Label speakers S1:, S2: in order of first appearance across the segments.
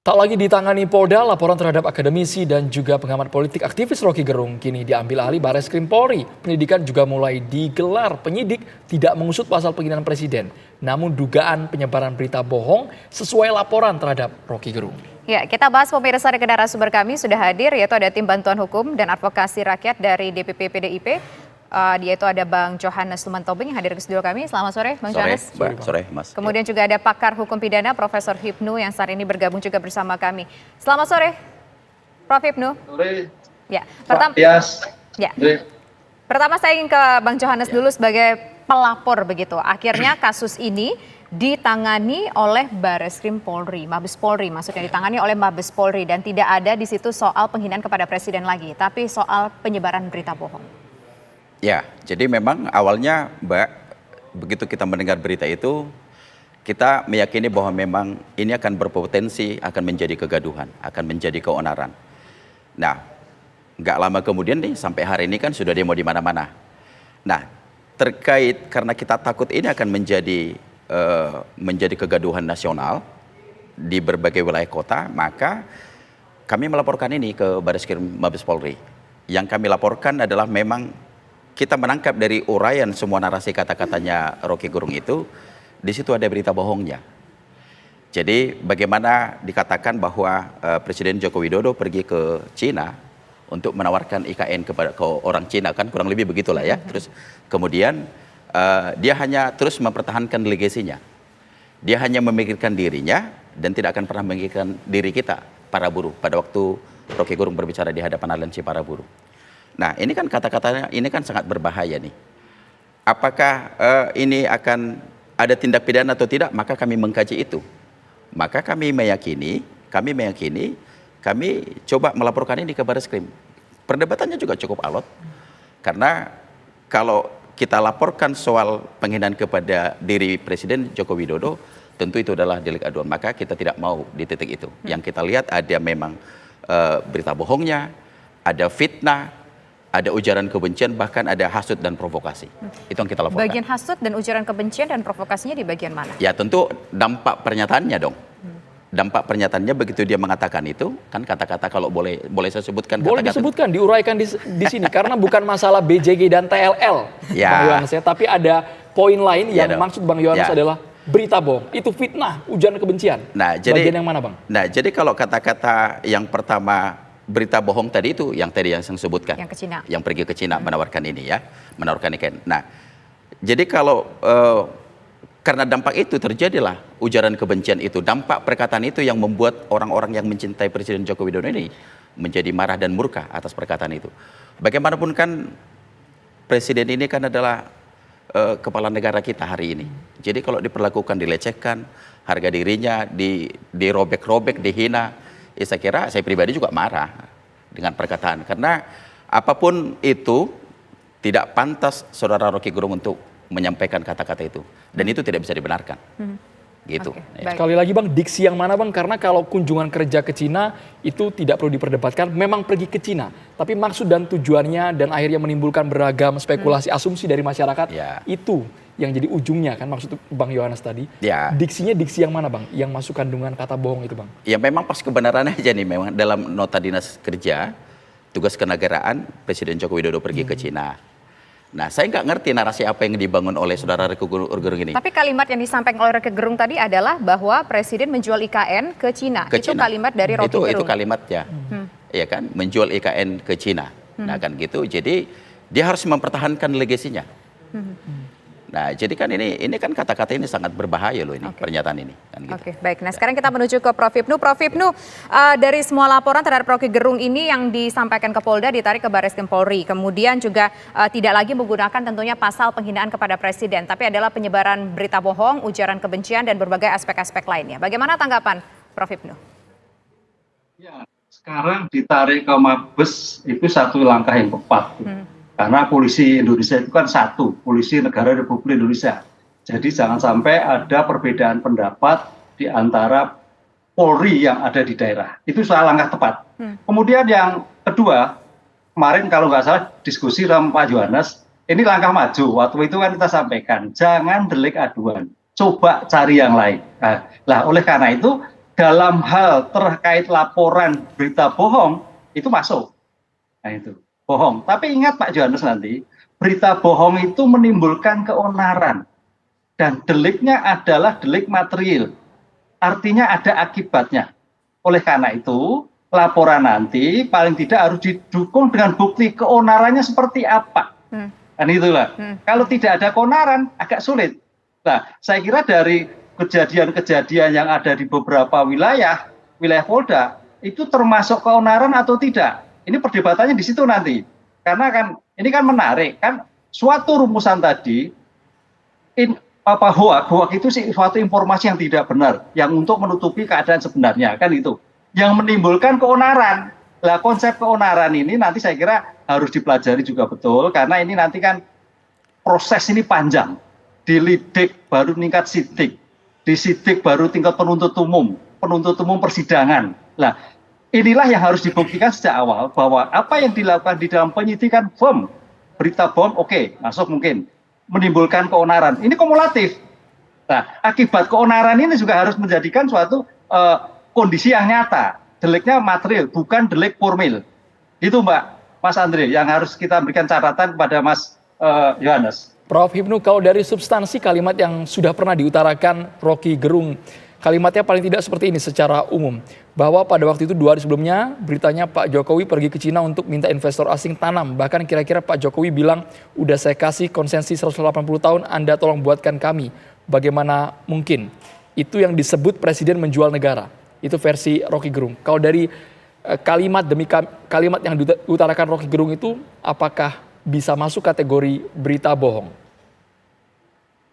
S1: Tak lagi ditangani Polda, laporan terhadap akademisi dan juga pengamat politik aktivis Rocky Gerung kini diambil alih Barreskrim Polri. Penyidikan juga mulai digelar. Penyidik tidak mengusut pasal penghinaan presiden, namun dugaan penyebaran berita bohong sesuai laporan terhadap Rocky Gerung.
S2: Ya, kita bahas pemirsa di narasumber kami sudah hadir, yaitu ada tim bantuan hukum dan advokasi rakyat dari DPP PDIP. Yaitu ada Bang Johannes Lumantobing yang hadir ke studio kami. Selamat sore, Bang Johannes.
S3: Sore, Mas.
S2: Kemudian juga ada pakar hukum pidana Profesor Hipnu yang saat ini bergabung juga bersama kami. Selamat sore, Prof. Hipnu.
S4: Sore.
S2: Ya, pertama. Ya. Pertama saya ingin ke Bang Johannes dulu sebagai pelapor begitu. Akhirnya kasus ini ditangani oleh Barreskrim Polri, Mabes Polri, maksudnya ditangani oleh Mabes Polri dan tidak ada di situ soal penghinaan kepada presiden lagi, tapi soal penyebaran berita bohong.
S3: Ya, jadi memang awalnya Mbak, begitu kita mendengar berita itu, kita meyakini bahwa memang ini akan berpotensi akan menjadi kegaduhan, akan menjadi keonaran. Nah, nggak lama kemudian nih, sampai hari ini kan sudah demo di mana-mana. Nah, terkait karena kita takut ini akan menjadi kegaduhan nasional di berbagai wilayah kota, maka kami melaporkan ini ke Barreskrim Mabes Polri. Yang kami laporkan adalah memang kita menangkap dari uraian semua narasi kata-katanya Rocky Gerung itu, di situ ada berita bohongnya. Jadi bagaimana dikatakan bahwa Presiden Joko Widodo pergi ke Cina untuk menawarkan IKN ke orang Cina, kan kurang lebih begitulah ya. Terus kemudian dia hanya terus mempertahankan legasinya. Dia hanya memikirkan dirinya dan tidak akan pernah memikirkan diri kita, para buruh, pada waktu Rocky Gerung berbicara di hadapan aliansi para buruh. Nah, ini kan kata-katanya ini kan sangat berbahaya nih. Apakah ini akan ada tindak pidana atau tidak? Maka kami mengkaji itu. Maka kami meyakini, kami coba melaporkan ini ke Barreskrim. Perdebatannya juga cukup alot. Karena kalau kita laporkan soal penghinaan kepada diri Presiden Joko Widodo, tentu itu adalah delik aduan. Maka kita tidak mau di titik itu. Yang kita lihat ada memang berita bohongnya, ada fitnah, ada ujaran kebencian, bahkan ada hasut dan provokasi. Itu yang kita laporkan.
S2: Bagian hasut dan ujaran kebencian dan provokasinya di bagian mana?
S3: Ya tentu dampak pernyataannya dong. Dampak pernyataannya begitu dia mengatakan itu, kan kata-kata kalau boleh saya sebutkan.
S1: Boleh disebutkan, diuraikan di sini. Karena bukan masalah BJG dan TLL,
S3: ya.
S1: Bang Yohanes ya. Tapi ada poin lain yang maksud Bang Yohanes adalah berita bohong. Itu fitnah, ujaran kebencian.
S3: Nah, jadi,
S1: bagian yang mana Bang?
S3: Nah, jadi kalau kata-kata yang pertama, berita bohong tadi itu yang saya sebutkan,
S2: yang ke Cina,
S3: yang pergi ke Cina menawarkan ini ya, menawarkan ikan. Nah, jadi kalau karena dampak itu terjadilah ujaran kebencian itu, dampak perkataan itu yang membuat orang-orang yang mencintai Presiden Joko Widodo ini menjadi marah dan murka atas perkataan itu. Bagaimanapun kan Presiden ini kan adalah kepala negara kita hari ini. Jadi kalau diperlakukan, dilecehkan, harga dirinya dirobek-robek, dihina. Saya kira saya pribadi juga marah dengan perkataan. Karena apapun itu tidak pantas saudara Rocky Gerung untuk menyampaikan kata-kata itu. Dan itu tidak bisa dibenarkan. Gitu.
S1: Ya. Sekali lagi Bang, diksi yang mana Bang? Karena kalau kunjungan kerja ke Cina itu tidak perlu diperdebatkan. Memang pergi ke Cina. Tapi maksud dan tujuannya dan akhirnya menimbulkan beragam spekulasi, asumsi dari masyarakat. Itu yang jadi ujungnya kan maksud Bang Yohanes tadi.
S3: Ya.
S1: Diksinya diksi yang mana Bang? Yang masuk kandungan kata bohong itu Bang?
S3: Ya memang pas kebenarannya aja nih, memang dalam nota dinas kerja tugas kenegaraan Presiden Joko Widodo pergi ke Cina. Nah, saya nggak ngerti narasi apa yang dibangun oleh saudara Rocky Gerung ini.
S2: Tapi kalimat yang disampaikan oleh Rocky Gerung tadi adalah bahwa Presiden menjual IKN ke Cina. Itu kalimat dari Rocky Gerung.
S3: Itu kalimatnya, ya kan, menjual IKN ke Cina. Nah kan gitu, jadi dia harus mempertahankan legasinya. Nah, jadi kan ini kan kata-kata ini sangat berbahaya loh ini, pernyataan ini. Kan gitu.
S2: Oke, baik. Nah, sekarang kita menuju ke Prof. Hipnu. Prof. Hipnu, dari semua laporan terhadap Rocky Gerung ini yang disampaikan ke Polda ditarik ke Barreskrim Polri. Kemudian juga tidak lagi menggunakan tentunya pasal penghinaan kepada Presiden, tapi adalah penyebaran berita bohong, ujaran kebencian, dan berbagai aspek-aspek lainnya. Bagaimana tanggapan Prof. Hipnu?
S4: Ya, sekarang ditarik ke Mabes itu satu langkah yang tepat. Karena polisi Indonesia itu kan satu, polisi negara Republik Indonesia. Jadi jangan sampai ada perbedaan pendapat di antara Polri yang ada di daerah. Itu soal langkah tepat. Kemudian yang kedua, kemarin kalau nggak salah diskusi sama Pak Johannes, ini langkah maju. Waktu itu kan kita sampaikan, jangan delik aduan, coba cari yang lain. Nah, oleh karena itu dalam hal terkait laporan berita bohong itu masuk. Nah itu bohong. Tapi ingat Pak Johannes, nanti berita bohong itu menimbulkan keonaran dan deliknya adalah delik material. Artinya ada akibatnya. Oleh karena itu laporan nanti paling tidak harus didukung dengan bukti keonarannya seperti apa. Dan itulah. Kalau tidak ada keonaran agak sulit. Nah, saya kira dari kejadian-kejadian yang ada di beberapa wilayah Polda itu termasuk keonaran atau tidak. Ini perdebatannya di situ nanti. Karena kan ini kan menarik kan, suatu rumusan tadi hoak itu suatu informasi yang tidak benar, yang untuk menutupi keadaan sebenarnya kan itu. Yang menimbulkan keonaran. Lah konsep keonaran ini nanti saya kira harus dipelajari juga betul, karena ini nanti kan proses ini panjang. Dilidik baru tingkat sidik, disidik baru tingkat penuntut umum persidangan. Nah, inilah yang harus dibuktikan sejak awal bahwa apa yang dilakukan di dalam penyidikan berita bom, oke, masuk mungkin menimbulkan keonaran. Ini kumulatif. Nah, akibat keonaran ini juga harus menjadikan suatu kondisi yang nyata. Deliknya material, bukan delik formil. Itu Mas Andre, yang harus kita berikan catatan kepada Mas Yohanes.
S1: Prof. Hipnu, kalau dari substansi kalimat yang sudah pernah diutarakan Rocky Gerung, kalimatnya paling tidak seperti ini secara umum. Bahwa pada waktu itu 2 hari sebelumnya beritanya Pak Jokowi pergi ke Cina untuk minta investor asing tanam. Bahkan kira-kira Pak Jokowi bilang, udah saya kasih konsensi 180 tahun, Anda tolong buatkan kami. Bagaimana mungkin? Itu yang disebut presiden menjual negara. Itu versi Rocky Gerung. Kalau dari kalimat demi kalimat yang diutarakan Rocky Gerung itu, apakah bisa masuk kategori berita bohong?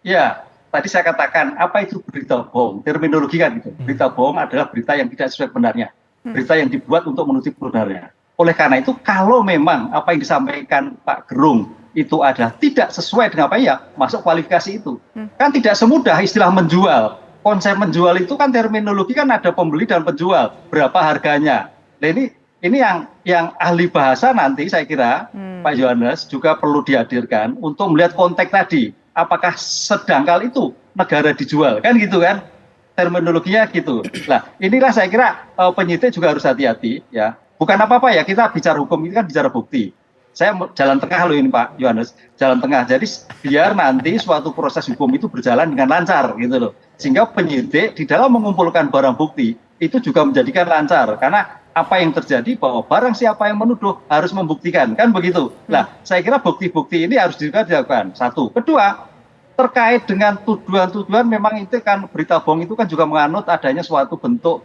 S4: Ya, tadi saya katakan apa itu berita bohong, terminologi kan gitu. Berita bohong adalah berita yang tidak sesuai benarnya, berita yang dibuat untuk menutup benarnya. Oleh karena itu kalau memang apa yang disampaikan Pak Gerung itu adalah tidak sesuai dengan apa ya, masuk kualifikasi itu. Kan tidak semudah istilah menjual. Konsep menjual itu kan terminologi kan ada pembeli dan penjual, berapa harganya. Nah ini yang ahli bahasa nanti saya kira Pak Yohanes juga perlu dihadirkan untuk melihat konteks tadi. Apakah sedangkal itu negara dijual, kan gitu kan, terminologinya gitu. Nah inilah saya kira penyidik juga harus hati-hati ya. Bukan apa-apa ya, kita bicara hukum ini kan bicara bukti. Saya jalan tengah loh ini Pak Yohanes, jalan tengah. Jadi biar nanti suatu proses hukum itu berjalan dengan lancar gitu loh. Sehingga penyidik di dalam mengumpulkan barang bukti itu juga menjadikan lancar. Karena apa yang terjadi bahwa barang siapa yang menuduh harus membuktikan, kan begitu. Nah, saya kira bukti-bukti ini harus juga dilakukan. Satu. Kedua, terkait dengan tuduhan-tuduhan memang itu kan berita bohong itu kan juga menganut adanya suatu bentuk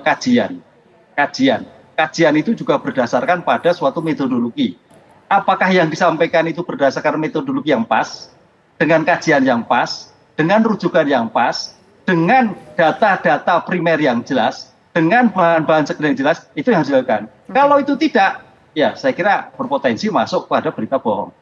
S4: kajian. Kajian itu juga berdasarkan pada suatu metodologi. Apakah yang disampaikan itu berdasarkan metodologi yang pas, dengan kajian yang pas, dengan rujukan yang pas, dengan data-data primer yang jelas, dengan bahan-bahan sekundер yang jelas, itu yang harus dilakukan. Kalau itu tidak, ya saya kira berpotensi masuk pada berita bohong.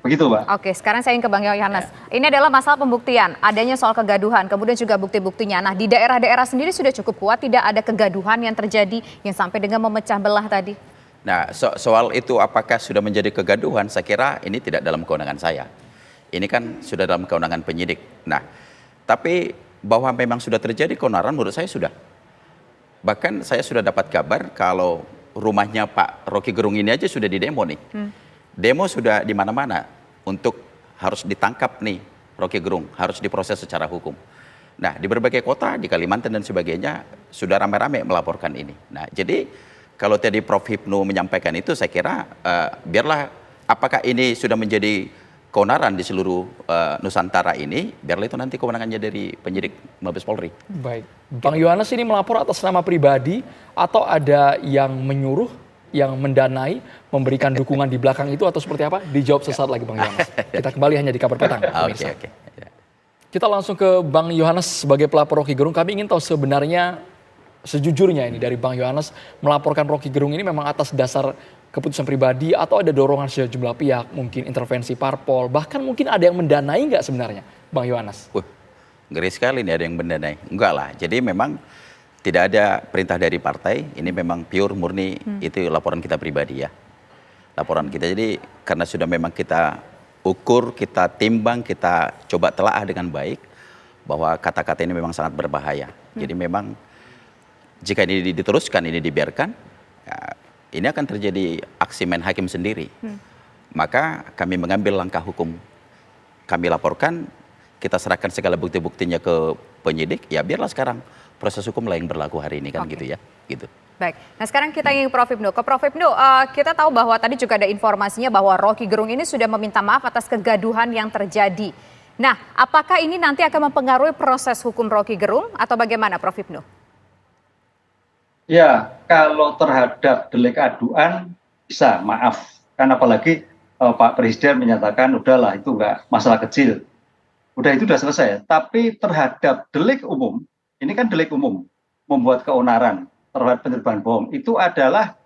S4: Begitu, Pak.
S2: Oke, sekarang saya ingin ke Bang Yohanes. Ini adalah masalah pembuktian, adanya soal kegaduhan, kemudian juga bukti-buktinya. Nah, di daerah-daerah sendiri sudah cukup kuat, tidak ada kegaduhan yang terjadi yang sampai dengan memecah belah tadi.
S3: Nah, soal itu apakah sudah menjadi kegaduhan, saya kira ini tidak dalam kewenangan saya. Ini kan sudah dalam kewenangan penyidik. Nah, tapi bahwa memang sudah terjadi keonaran menurut saya sudah. Bahkan saya sudah dapat kabar kalau rumahnya Pak Rocky Gerung ini aja sudah didemo nih. Demo sudah di mana-mana untuk harus ditangkap nih Rocky Gerung, harus diproses secara hukum. Nah, di berbagai kota, di Kalimantan dan sebagainya sudah ramai-ramai melaporkan ini. Nah, jadi kalau tadi Prof. Hipnu menyampaikan itu, saya kira biarlah apakah ini sudah menjadi keonaran di seluruh Nusantara ini, biarlah itu nanti kewenangannya dari penyidik Mabes Polri.
S1: Baik, Bang Yohanes ini melapor atas nama pribadi atau ada yang menyuruh, yang mendanai, memberikan dukungan di belakang itu atau seperti apa? Dijawab sesaat lagi Bang Yohanes. Kita kembali hanya di Kabar Petang.
S3: Oke.
S1: Kita langsung ke Bang Yohanes sebagai pelapor Rocky Gerung. Kami ingin tahu sebenarnya sejujurnya ini dari Bang Yohanes melaporkan Rocky Gerung ini memang atas dasar keputusan pribadi atau ada dorongan sejumlah pihak, mungkin intervensi parpol, bahkan mungkin ada yang mendanai nggak sebenarnya, Bang Yohanes?
S3: Ngeri sekali nih ada yang mendanai. Enggak lah, jadi memang tidak ada perintah dari partai, ini memang pure murni itu laporan kita pribadi ya. Laporan kita, jadi karena sudah memang kita ukur, kita timbang, kita coba telaah dengan baik, bahwa kata-kata ini memang sangat berbahaya. Jadi memang Jika ini diteruskan, ini dibiarkan, ya, ini akan terjadi aksi main hakim sendiri. Maka kami mengambil langkah hukum. Kami laporkan, kita serahkan segala bukti-buktinya ke penyidik, ya biarlah sekarang proses hukum lah yang berlaku hari ini kan gitu ya. Gitu.
S2: Baik, nah sekarang kita ingin Prof. Hipnu. Ke Prof. Hipnu, kita tahu bahwa tadi juga ada informasinya bahwa Rocky Gerung ini sudah meminta maaf atas kegaduhan yang terjadi. Nah, apakah ini nanti akan mempengaruhi proses hukum Rocky Gerung atau bagaimana Prof. Hipnu?
S4: Ya, kalau terhadap delik aduan bisa maaf. Kan apalagi Pak Presiden menyatakan udahlah itu enggak masalah kecil. Udah itu udah selesai. Tapi terhadap delik umum, ini kan delik umum, membuat keonaran terhadap penerbangan bohong, itu adalah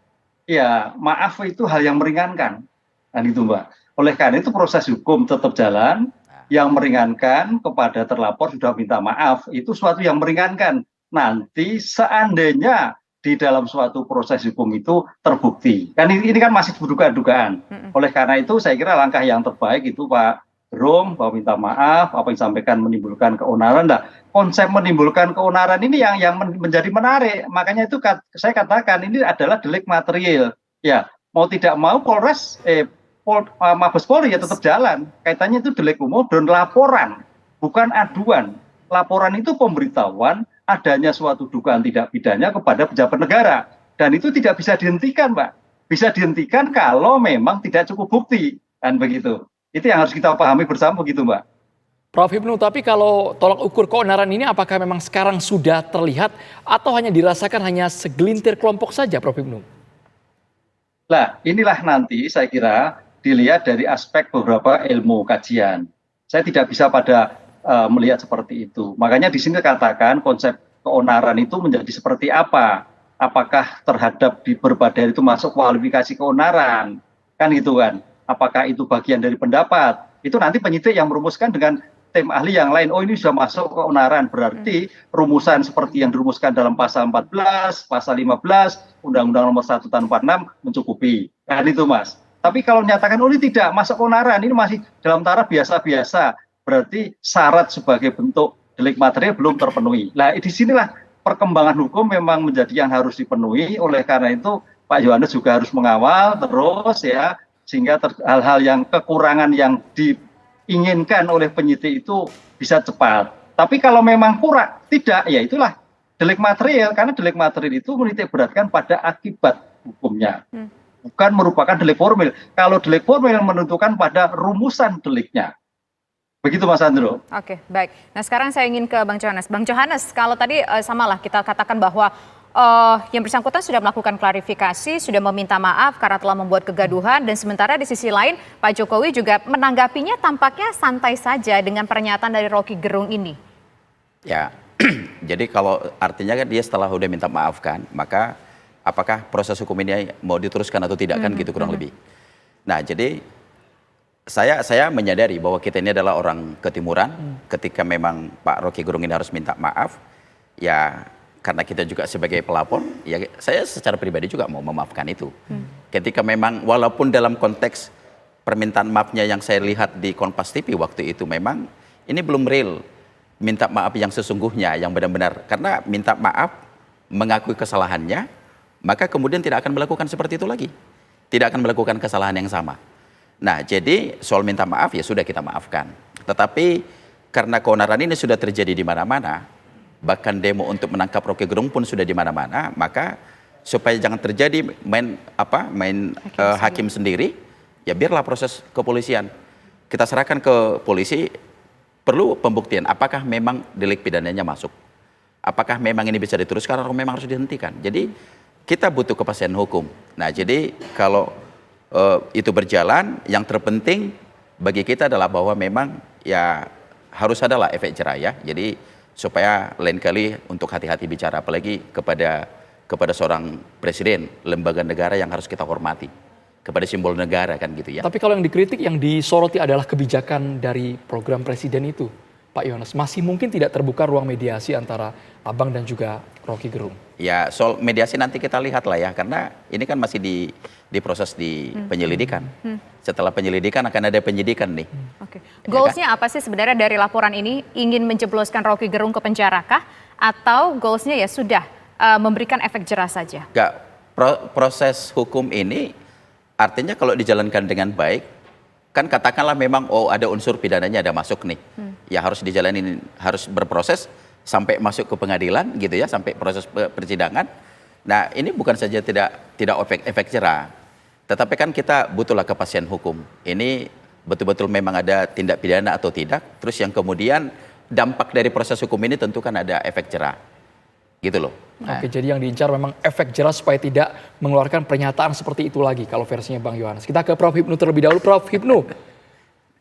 S4: ya maaf itu hal yang meringankan. Kan itu Mbak. Oleh karena itu proses hukum tetap jalan, yang meringankan kepada terlapor sudah minta maaf, itu suatu yang meringankan. Nanti seandainya di dalam suatu proses hukum itu terbukti. Kan ini kan masih dugaan-dugaan. Oleh karena itu saya kira langkah yang terbaik itu Pak Gerung bahwa minta maaf, apa yang disampaikan menimbulkan keonaran. Nah, konsep menimbulkan keonaran ini yang menjadi menarik. Makanya itu saya katakan ini adalah delik material. Ya, mau tidak mau Polres Mabes Polri ya tetap jalan. Kaitannya itu delik umum dan laporan, bukan aduan. Laporan itu pemberitahuan adanya suatu dugaan tidak pidana kepada pejabat negara. Dan itu tidak bisa dihentikan, Mbak. Bisa dihentikan kalau memang tidak cukup bukti. Dan begitu. Itu yang harus kita pahami bersama begitu, Mbak.
S1: Prof. Hipnu, tapi kalau tolak ukur keonaran ini apakah memang sekarang sudah terlihat atau hanya dirasakan hanya segelintir kelompok saja, Prof. Hipnu?
S4: Nah, inilah nanti saya kira dilihat dari aspek beberapa ilmu kajian. Saya tidak bisa pada melihat seperti itu. Makanya di sini katakan konsep keonaran itu menjadi seperti apa? Apakah terhadap di berbagai itu masuk kualifikasi keonaran? Kan gitu kan? Apakah itu bagian dari pendapat? Itu nanti penyidik yang merumuskan dengan tim ahli yang lain. Oh ini sudah masuk keonaran. Berarti rumusan seperti yang dirumuskan dalam pasal 14, pasal 15, Undang-Undang Nomor 1 Tahun 46 mencukupi. Kan itu Mas. Tapi kalau menyatakan oh ini tidak masuk keonaran, ini masih dalam taraf biasa-biasa. Berarti syarat sebagai bentuk delik material belum terpenuhi. Nah, di sinilah perkembangan hukum memang menjadi yang harus dipenuhi. Oleh karena itu, Pak Yohanes juga harus mengawal terus ya, sehingga hal-hal yang kekurangan yang diinginkan oleh penyidik itu bisa cepat. Tapi kalau memang kurang, tidak, ya itulah delik material. Karena delik material itu menitik beratkan pada akibat hukumnya. Bukan merupakan delik formil. Kalau delik formil menentukan pada rumusan deliknya. Begitu Mas Andro.
S2: Oke, baik. Nah sekarang saya ingin ke Bang Johannes. Bang Johannes, kalau tadi samalah kita katakan bahwa yang bersangkutan sudah melakukan klarifikasi, sudah meminta maaf karena telah membuat kegaduhan, dan sementara di sisi lain Pak Jokowi juga menanggapinya tampaknya santai saja dengan pernyataan dari Rocky Gerung ini.
S3: Ya, jadi kalau artinya kan dia setelah udah minta maaf kan, maka apakah proses hukum ini mau diteruskan atau tidak kan gitu kurang lebih. Nah jadi saya menyadari bahwa kita ini adalah orang ketimuran. Ketika memang Pak Rocky Gerung ini harus minta maaf, ya karena kita juga sebagai pelapor, ya saya secara pribadi juga mau memaafkan itu. Ketika memang walaupun dalam konteks permintaan maafnya yang saya lihat di Kompas TV waktu itu memang ini belum real minta maaf yang sesungguhnya, yang benar-benar. Karena minta maaf, mengakui kesalahannya, maka kemudian tidak akan melakukan seperti itu lagi. Tidak akan melakukan kesalahan yang sama. Nah, jadi soal minta maaf ya sudah kita maafkan. Tetapi karena keonaran ini sudah terjadi di mana-mana, bahkan demo untuk menangkap Rocky Gerung pun sudah di mana-mana, maka supaya jangan terjadi main hakim sendiri, ya biarlah proses kepolisian. Kita serahkan ke polisi, perlu pembuktian apakah memang delik pidananya masuk. Apakah memang ini bisa diteruskan atau memang harus dihentikan. Jadi kita butuh kepastian hukum. Nah, jadi kalau itu berjalan, yang terpenting bagi kita adalah bahwa memang ya harus adalah efek jerah ya. Jadi supaya lain kali untuk hati-hati bicara, apalagi kepada seorang presiden, lembaga negara yang harus kita hormati, kepada simbol negara kan gitu ya.
S1: Tapi kalau yang dikritik, yang disoroti adalah kebijakan dari program presiden itu, Pak Yohanes. Masih mungkin tidak terbuka ruang mediasi antara Abang dan juga Rocky Gerung.
S3: Ya soal mediasi nanti kita lihat lah ya, karena ini kan masih diproses di penyelidikan. Setelah penyelidikan akan ada penyidikan nih.
S2: Oke. Goalsnya apa sih sebenarnya dari laporan ini? Ingin menjebloskan Rocky Gerung ke penjara kah? Atau goalsnya ya sudah memberikan efek jerah saja?
S3: Enggak, proses hukum ini artinya kalau dijalankan dengan baik, kan katakanlah memang ada unsur pidananya ada masuk nih, ya harus dijalani, harus berproses sampai masuk ke pengadilan gitu ya, sampai proses persidangan. Nah ini bukan saja tidak efek jerah, tetapi kan kita butuhlah kepastian hukum. Ini betul-betul memang ada tindak pidana atau tidak, terus yang kemudian dampak dari proses hukum ini tentu kan ada efek jerah, gitu loh. Nah.
S1: Oke, jadi yang diincar memang efek jerah supaya tidak mengeluarkan pernyataan seperti itu lagi kalau versinya Bang Yohanes. Kita ke Prof. Hipnu terlebih dahulu. Prof. Hipnu,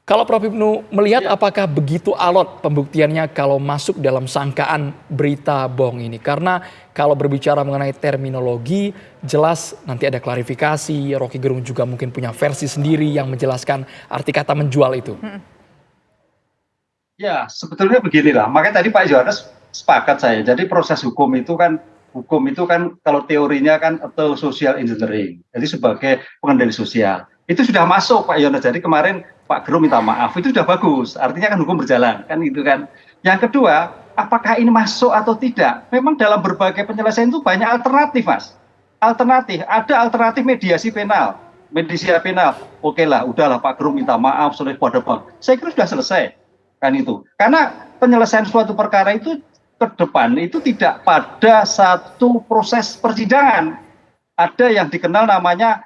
S1: kalau Prof. Hipnu melihat apakah begitu alot pembuktiannya kalau masuk dalam sangkaan berita bohong ini? Karena kalau berbicara mengenai terminologi, jelas nanti ada klarifikasi, Rocky Gerung juga mungkin punya versi sendiri yang menjelaskan arti kata menjual itu.
S4: Ya, sebetulnya beginilah. Makanya tadi Pak Yohanes sepakat saya. Jadi proses hukum itu kan kalau teorinya kan atau social engineering. Jadi sebagai pengendali sosial. Itu sudah masuk Pak Yohanes. Jadi kemarin Pak Gerung minta maaf, itu sudah bagus. Artinya kan hukum berjalan, kan gitu kan. Yang kedua, apakah ini masuk atau tidak? Memang dalam berbagai penyelesaian itu banyak alternatif, Mas. Alternatif, ada alternatif mediasi penal. Mediasi penal, oke lah, udahlah Pak Gerung minta maaf, sudah pada Bang. Saya kira sudah selesai. Kan itu. Karena penyelesaian suatu perkara itu ke depan itu tidak pada satu proses persidangan. Ada yang dikenal namanya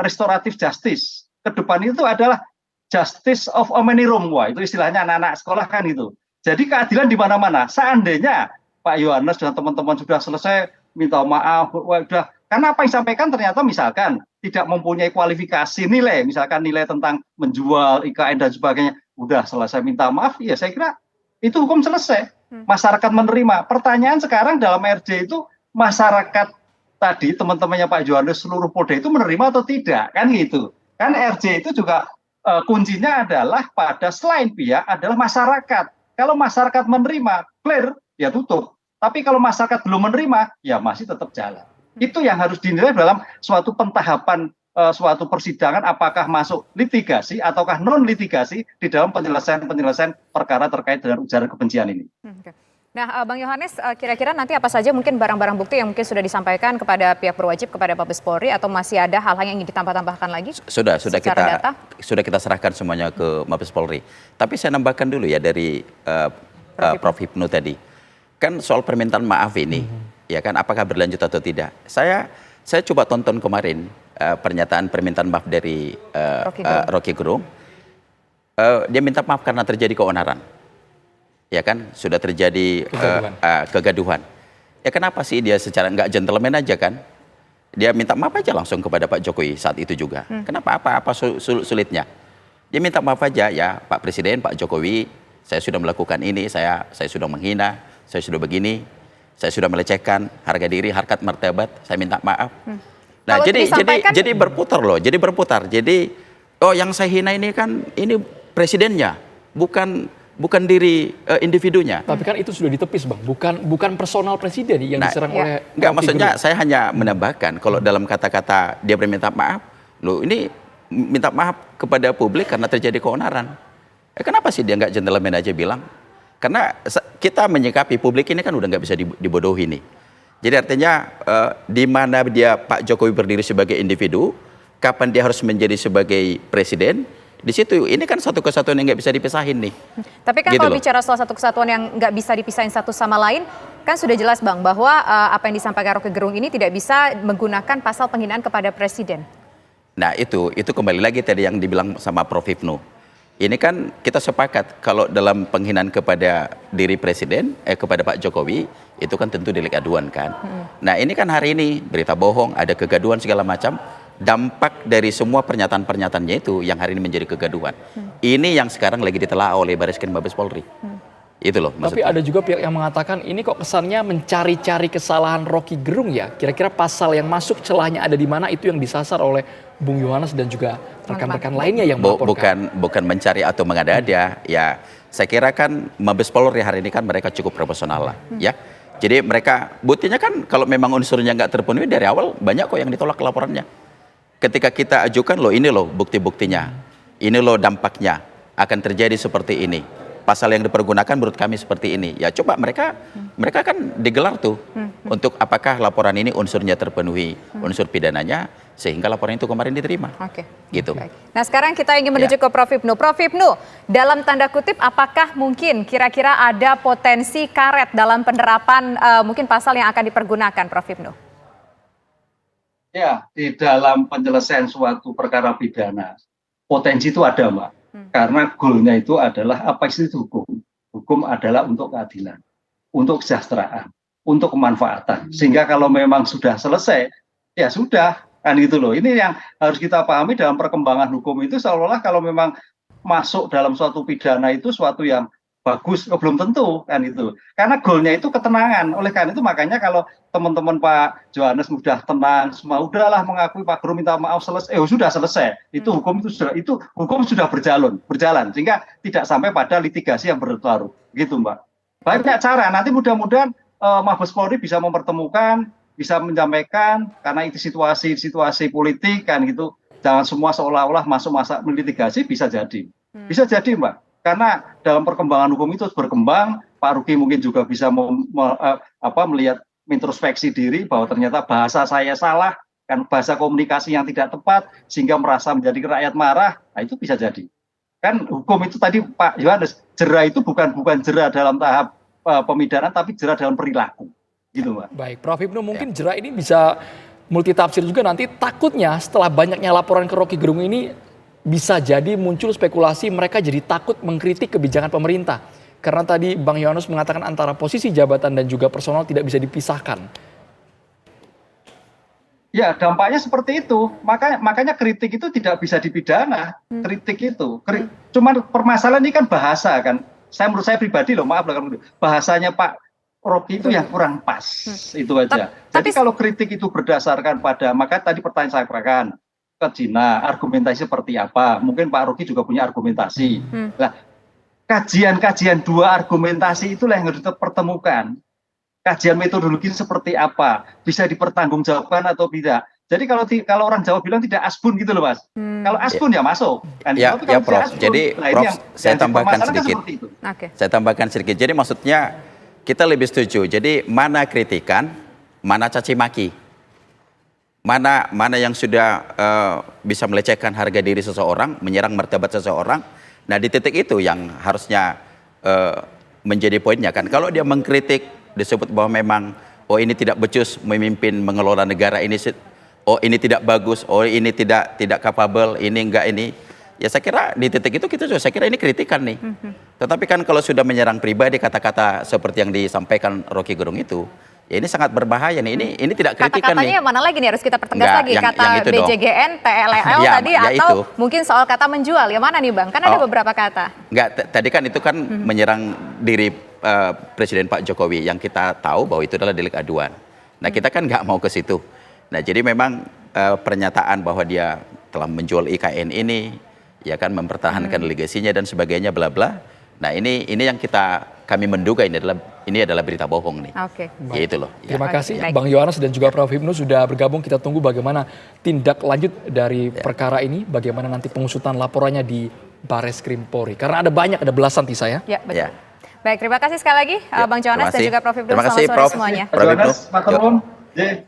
S4: restoratif justice. Ke depan itu adalah justice of a many room. Wah, itu istilahnya anak-anak sekolah kan itu. Jadi keadilan di mana-mana. Seandainya Pak Yohanes dan teman-teman sudah selesai minta maaf, udah, karena apa yang disampaikan ternyata misalkan tidak mempunyai kualifikasi nilai, misalkan nilai tentang menjual IKN dan sebagainya, udah selesai minta maaf, ya saya kira itu hukum selesai. Masyarakat menerima. Pertanyaan sekarang dalam RJ itu masyarakat tadi teman-temannya Pak Yohanes seluruh Polda itu menerima atau tidak, kan gitu. Kan RJ itu juga kuncinya adalah pada selain pihak adalah masyarakat. Kalau masyarakat menerima, clear, ya tutup. Tapi kalau masyarakat belum menerima, ya masih tetap jalan. Itu yang harus dinilai dalam suatu pentahapan suatu persidangan, apakah masuk litigasi ataukah non litigasi di dalam penyelesaian perkara terkait dengan ujaran kebencian ini.
S2: Nah, Bang Yohanes, kira-kira nanti apa saja mungkin barang-barang bukti yang mungkin sudah disampaikan kepada pihak berwajib, kepada Mabes Polri, atau masih ada hal-hal yang ingin ditambah-tambahkan lagi?
S3: Sudah kita serahkan semuanya ke Mabes Polri. Tapi saya nambahkan dulu ya dari Prof. Hipnu tadi. Kan soal permintaan maaf ini, ya kan, apakah berlanjut atau tidak? Saya coba tonton kemarin pernyataan permintaan maaf dari Rocky Gerung. Dia minta maaf karena terjadi keonaran. Ya kan, sudah terjadi kegaduhan. Ya kenapa sih dia secara nggak gentleman aja kan? Dia minta maaf aja langsung kepada Pak Jokowi saat itu juga. Kenapa? Apa sulitnya? Dia minta maaf aja, ya Pak Presiden, Pak Jokowi, saya sudah melakukan ini, saya sudah menghina, saya sudah begini, saya sudah melecehkan harga diri, harkat martabat, saya minta maaf. Nah, jadi berputar loh, Jadi yang saya hina ini kan ini presidennya, bukan diri individunya.
S1: Tapi kan itu sudah ditepis, Bang. Bukan personal presiden yang diserang oleh...
S3: Enggak, maksudnya saya hanya menambahkan kalau dalam kata-kata dia berminta maaf, loh ini minta maaf kepada publik karena terjadi keonaran. Kenapa sih dia nggak gentleman aja bilang? Karena kita menyikapi publik ini kan udah nggak bisa dibodohi nih. Jadi artinya di mana dia Pak Jokowi berdiri sebagai individu, kapan dia harus menjadi sebagai presiden, di situ ini kan satu kesatuan yang nggak bisa dipisahin nih.
S2: Tapi kan gitu kalau bicara soal satu kesatuan yang nggak bisa dipisahin satu sama lain, kan sudah jelas Bang bahwa apa yang disampaikan Rocky Gerung ini tidak bisa menggunakan pasal penghinaan kepada presiden.
S3: Nah itu kembali lagi tadi yang dibilang sama Prof. Hipnu. Ini kan kita sepakat kalau dalam penghinaan kepada diri presiden, kepada Pak Jokowi, itu kan tentu delik aduan kan. Nah ini kan hari ini berita bohong, ada kegaduhan segala macam. Dampak dari semua pernyataan-pernyataannya itu yang hari ini menjadi kegaduhan. Ini yang sekarang lagi ditelaah oleh Bareskrim Mabes Polri. Itu loh maksudnya.
S1: Tapi ada juga pihak yang mengatakan ini kok kesannya mencari-cari kesalahan Rocky Gerung ya. Kira-kira pasal yang masuk celahnya ada di mana, itu yang disasar oleh Bung Yohanes dan juga rekan-rekan lainnya yang melaporkan.
S3: Bukan mencari atau mengada-ada. Ya saya kira kan Mabes Polri hari ini kan mereka cukup profesional lah. Ya. Jadi mereka buktinya kan kalau memang unsurnya nggak terpenuhi dari awal banyak kok yang ditolak laporannya. Ketika kita ajukan loh ini loh bukti-buktinya. Ini loh dampaknya akan terjadi seperti ini. pasal yang dipergunakan menurut kami seperti ini. Ya coba mereka kan digelar tuh untuk apakah laporan ini unsurnya terpenuhi, unsur pidananya, sehingga laporan itu kemarin diterima.
S2: Oke.
S3: Gitu.
S2: Baik. Nah sekarang kita ingin menuju ke Prof. Hipnu. Prof. Hipnu, dalam tanda kutip apakah mungkin kira-kira ada potensi karet dalam penerapan mungkin pasal yang akan dipergunakan, Prof. Hipnu?
S4: Ya, di dalam penyelesaian suatu perkara pidana, potensi itu ada, Mbak. Karena goalnya itu adalah apa itu hukum. Hukum adalah untuk keadilan, untuk kesejahteraan, untuk kemanfaatan. Sehingga kalau memang sudah selesai, ya sudah, kan gitu loh. Ini yang harus kita pahami dalam perkembangan hukum itu, seolah-olah kalau memang masuk dalam suatu pidana itu suatu yang bagus, belum tentu kan itu. Karena goalnya itu ketenangan. Oleh karena itu makanya kalau teman-teman Pak Johannes mudah tenang, semua udahlah mengakui Pak Guru minta maaf selesai, sudah selesai. Itu hukum sudah berjalan, sehingga tidak sampai pada litigasi yang berlarut, gitu Mbak. Banyak cara. Nanti mudah-mudahan Mabes Polri bisa mempertemukan, bisa menyampaikan, karena itu situasi politik kan gitu. Jangan semua seolah-olah masuk masa litigasi, bisa jadi. Bisa jadi Mbak. Karena dalam perkembangan hukum itu berkembang, Pak Ruki mungkin juga bisa melihat introspeksi diri bahwa ternyata bahasa saya salah, kan bahasa komunikasi yang tidak tepat, sehingga merasa menjadi rakyat marah, nah itu bisa jadi. Kan hukum itu tadi Pak Yohanes, jera itu bukan jera dalam tahap pemidanaan, tapi jera dalam perilaku. Gitu Mbak.
S1: Baik, Prof. Hipnu mungkin jera ini bisa multitafsir juga nanti. Takutnya setelah banyaknya laporan ke Rocky Gerung ini, bisa jadi muncul spekulasi mereka jadi takut mengkritik kebijakan pemerintah. Karena tadi Bang Yohannes mengatakan antara posisi jabatan dan juga personal tidak bisa dipisahkan.
S4: Ya, dampaknya seperti itu. Makanya kritik itu tidak bisa dipidana. Kritik itu. Cuman permasalahan ini kan bahasa kan. Menurut saya pribadi loh, maaf bahasanya Pak Rocky itu yang kurang pas. Itu aja. Jadi kalau kritik itu berdasarkan pada, maka tadi pertanyaan saya katakan, ke Cina, argumentasi seperti apa? Mungkin Pak Rocky juga punya argumentasi. Nah, kajian-kajian dua argumentasi itulah yang harus dipertemukan. Kajian metodologi seperti apa? Bisa dipertanggungjawabkan atau tidak? Jadi kalau orang Jawa bilang tidak asbun gitu loh Mas. Kalau asbun ya masuk. Kan?
S3: Ya, ya Prof. Jadi Prof, saya tambahkan sedikit. Saya tambahkan sedikit. Jadi maksudnya kita lebih setuju. Jadi mana kritikan, mana caci maki. Mana yang sudah bisa melecehkan harga diri seseorang, menyerang martabat seseorang. Nah di titik itu yang harusnya menjadi poinnya kan. Kalau dia mengkritik disebut bahwa memang ini tidak becus memimpin mengelola negara ini, ini tidak bagus, ini tidak capable, ini enggak ini. Ya saya kira di titik itu saya kira ini kritikan nih. Tetapi kan kalau sudah menyerang pribadi kata-kata seperti yang disampaikan Rocky Gerung itu, ya ini sangat berbahaya nih. Ini tidak kritikan nih.
S2: Kata-katanya yang mana lagi nih harus kita pertegas lagi? Kata
S3: yang
S2: BJGN, TLL tadi atau
S3: itu.
S2: Mungkin soal kata menjual. Yang mana nih Bang? Kan ada beberapa kata.
S3: Enggak, tadi kan itu kan menyerang diri Presiden Pak Jokowi yang kita tahu bahwa itu adalah delik aduan. Nah kita kan nggak mau ke situ. Nah jadi memang pernyataan bahwa dia telah menjual IKN ini, ya kan mempertahankan legasinya dan sebagainya bla bla. Nah ini yang kami menduga ini adalah berita bohong nih.
S2: Oke.
S3: Ya itu loh. Ya.
S1: Terima kasih Bang Yohannes dan juga Prof. Hipnu sudah bergabung. Kita tunggu bagaimana tindak lanjut dari perkara ini, bagaimana nanti pengusutan laporannya di Bareskrim Polri. Karena ada belasan Tisa ya.
S2: Ya betul. Baik, terima kasih sekali lagi Bang Yohannes dan juga Prof. Hipnu.
S3: Terima kasih
S2: Selamat sore semuanya.
S3: Prof. Hipnu.